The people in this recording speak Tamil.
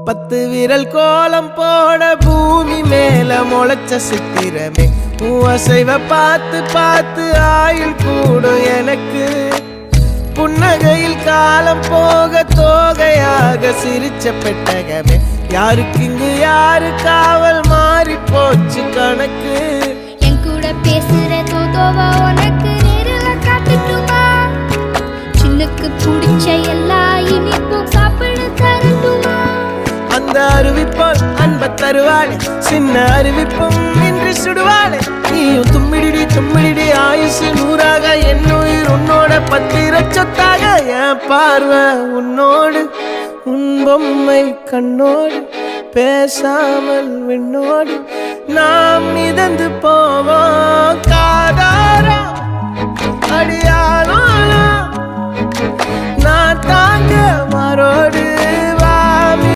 10 விரல் கோலம் போட பூமி மேல முளைச்ச சித்திரமே அசைவ பார்த்து பார்த்து ஆயுள் கூடும் எனக்கு புன்னகையில் காலம் போக தோகையாக சிரிச்ச பெட்டகமே யாருக்கு இங்கு யாரு காவல் மாறி போச்சு கணக்கு என் கூட பேசுற தோதோவா உனக்கு நேரில் காட்டுட்டுமா சின்னுக்கு பிடிச்ச எல்லா இனிப்பும் சாப்பிட தரட்டுமா அந்த அறிவிப்பால் அன்ப தருவாளே சின்ன அறிவிப்பும் இன்று சுடுவாளே நீயும் தும்மிடி தும்மிடி ஆயுசு 100ஆக என் உயிர் உன்னோட 10 சொத்தாக என் பார்வை உன்னோடு உன் பொம்மை கண்ணோடு பேசாமல் விண்ணோடு நாம் மிதந்து போவோம் காதாரா அடியா